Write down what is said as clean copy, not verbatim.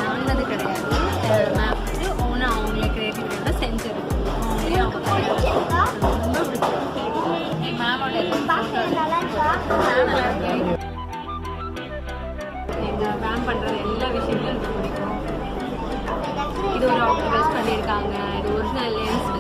வாங்கினது கிடையாது. மேம் வந்து ஓனாக அவங்களே கிரியேட்டிவிட்டியோட செஞ்சிருக்கு. அவங்களே அவங்க ரொம்ப பிடிச்சிருக்கு. மேமோட எங்கள் மேம் பண்ணுறது எல்லா விஷயங்களும் எனக்கு பிடிக்கும். இது ஒரு ஆக்டிவைஸ் பண்ணியிருக்காங்க. இது ஒரிஜினல் லென்ஸ்